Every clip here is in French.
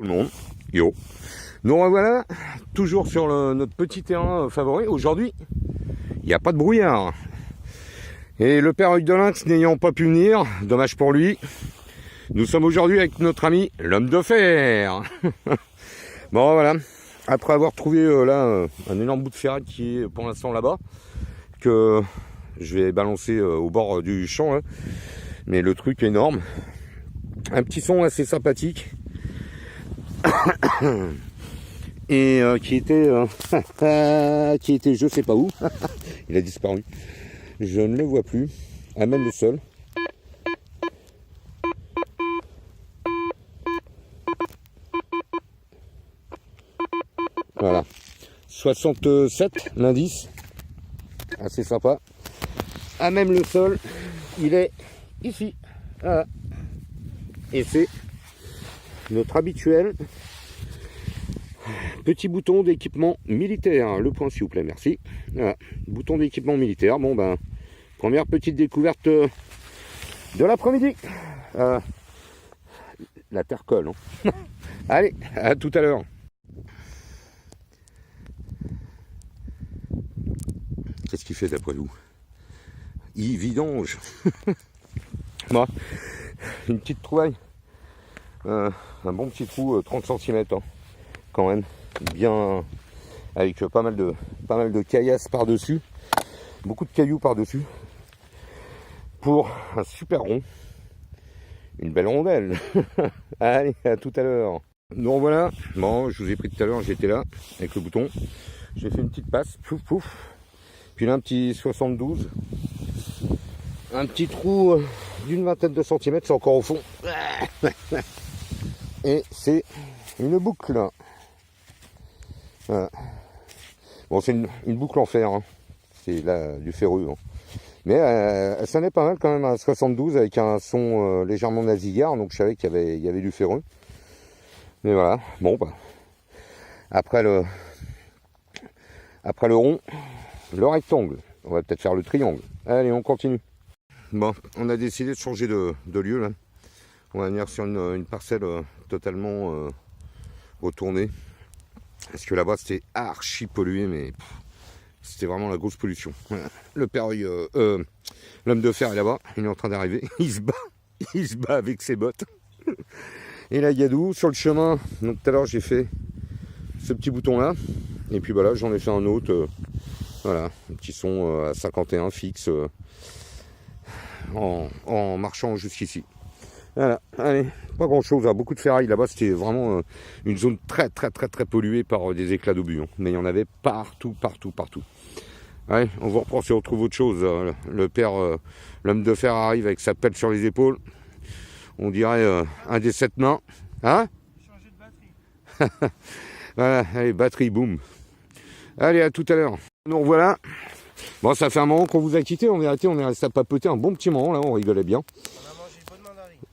Tout le monde, yo. Donc voilà, toujours sur notre petit terrain favori. Aujourd'hui, il n'y a pas de brouillard. Et le père Hugues de Lynx n'ayant pas pu venir, dommage pour lui, nous sommes aujourd'hui avec notre ami l'homme de fer. Bon voilà, après avoir trouvé là un énorme bout de ferraille qui est pour l'instant là-bas, que je vais balancer au bord du champ, là. Mais le truc est énorme. Un petit son assez sympathique. Et qui était je sais pas où. Il a disparu. Je ne le vois plus. À même le sol. Voilà. 67 l'indice. Assez sympa. À même le sol. Il est ici. Voilà. Et c'est notre habituel petit bouton d'équipement militaire. Le point s'il vous plaît, merci. Voilà. Bouton d'équipement militaire. Bon ben, première petite découverte de l'après-midi. La terre colle. Hein. Allez, à tout à l'heure. Qu'est-ce qu'il fait d'après vous? Il vidange. Bon, une petite trouvaille. Un bon petit trou, 30 cm. Hein, quand même. Bien, avec pas mal de caillasses par-dessus, beaucoup de cailloux par-dessus, pour un super rond, une belle rondelle. Allez, à tout à l'heure. Donc voilà, bon, je vous ai pris tout à l'heure, j'étais là, avec le bouton, j'ai fait une petite passe, pouf pouf, puis là un petit 72, un petit trou d'une vingtaine de centimètres, c'est encore au fond, et c'est une boucle. Voilà. Bon, c'est une boucle en fer, hein. C'est là du ferreux, hein. Mais elle sonnait pas mal quand même à 72 avec un son légèrement nasillard, donc je savais qu'il y avait du ferreux. Mais voilà, bon bah après le rond, le rectangle, on va peut-être faire le triangle. Allez, on continue. Bon, on a décidé de changer de lieu là. On va venir sur une parcelle totalement retournée. Parce que là-bas c'était archi pollué, mais c'était vraiment la grosse pollution. Le père, l'homme de fer est là-bas, il est en train d'arriver, il se bat avec ses bottes. Et là Yadou sur le chemin, donc tout à l'heure j'ai fait ce petit bouton là, et puis voilà, j'en ai fait un autre, voilà, un petit son à 51 fixe, en marchant jusqu'ici. Voilà, allez, pas grand chose, beaucoup de ferraille là-bas, c'était vraiment une zone très polluée par des éclats d'obus, hein. Mais il y en avait partout. Allez, on vous reprend si on retrouve autre chose. Le père, l'homme de fer arrive avec sa pelle sur les épaules, on dirait un des 7 nains, hein? Changer de batterie. Voilà, allez, batterie, boum. Allez, à tout à l'heure. Donc voilà, bon, ça fait un moment qu'on vous a quitté, on est resté à papoter un bon petit moment, là, on rigolait bien.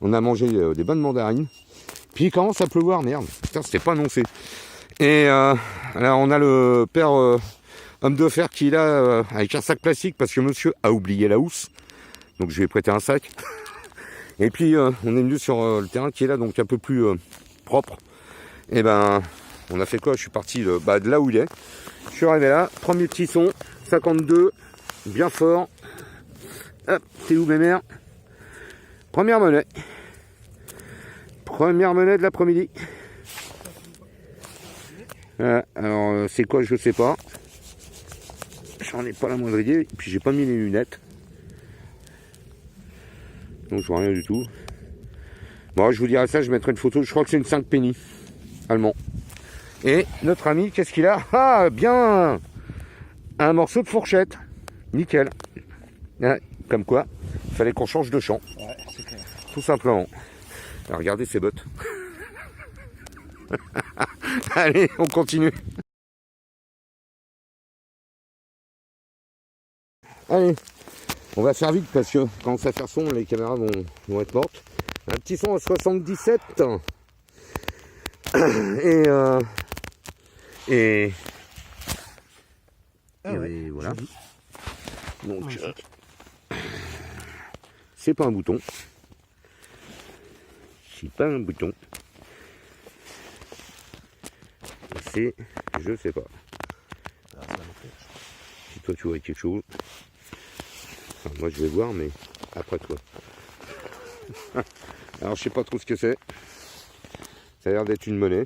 On a mangé des bonnes mandarines. Puis il commence à pleuvoir, merde. Putain, c'était pas annoncé. Et là, on a le père homme de fer qui est là avec un sac plastique parce que monsieur a oublié la housse. Donc je lui ai prêté un sac. Et puis on est venu sur le terrain qui est là, donc un peu plus propre. Et ben, on a fait quoi? Je suis parti de là où il est. Je suis arrivé là, premier petit son, 52, bien fort. Hop, c'est où mes mères? Première monnaie. Première monnaie de l'après-midi. Alors, c'est quoi, je sais pas. J'en ai pas la moindre idée. Et puis, j'ai pas mis les lunettes. Donc, je vois rien du tout. Bon, je vous dirai ça, je mettrai une photo. Je crois que c'est une 5 penny. Allemand. Et notre ami, qu'est-ce qu'il a? Ah, bien! Un morceau de fourchette. Nickel. Ouais, comme quoi, il fallait qu'on change de champ. Ouais, c'est clair. Tout simplement. Alors, regardez ces bottes. Allez, on continue. Allez, on va faire vite parce que quand ça fait son, les caméras vont être mortes. Un petit son à 77. Et voilà. Donc, c'est pas un bouton. C'est pas un bouton. passer, je sais pas. Ah, ça va me faire. Si toi tu vois quelque chose. Enfin, moi je vais voir, mais après toi. Alors je sais pas trop ce que c'est. Ça a l'air d'être une monnaie.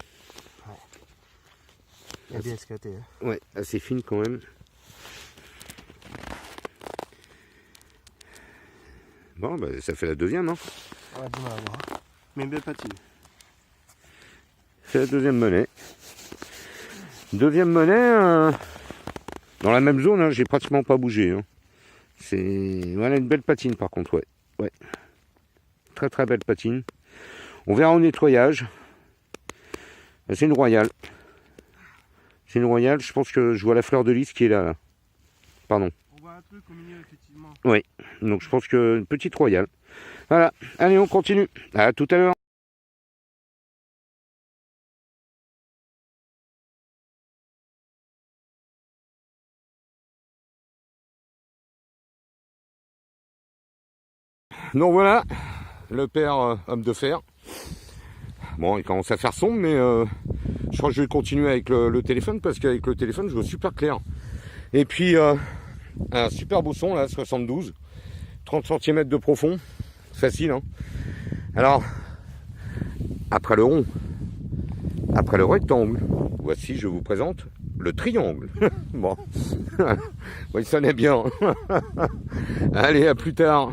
Il y a bien escaté. Hein. Ouais, assez fine quand même. Bon, bah, ça fait la deuxième, hein. On a du mal à voir. Hein. Mais une belle patine. C'est la deuxième monnaie. Deuxième monnaie, dans la même zone, hein, j'ai pratiquement pas bougé. Hein. C'est voilà une belle patine par contre, ouais. Ouais. Très très belle patine. On verra au nettoyage. C'est une royale. C'est une royale, je pense que je vois la fleur de lys qui est là. Là. Pardon. On voit un truc au milieu, effectivement. Oui, donc je pense que une petite royale. Voilà, allez on continue. À tout à l'heure. Donc voilà, le père homme de fer. Bon, il commence à faire sombre, mais je crois que je vais continuer avec le téléphone parce qu'avec le téléphone, je vois super clair. Et puis, un super beau son là, 72, 30 cm de profond, facile. Hein. Alors, après le rond, après le rectangle, voici, je vous présente le triangle. Bon, oui, ça n'est bien. Allez, à plus tard.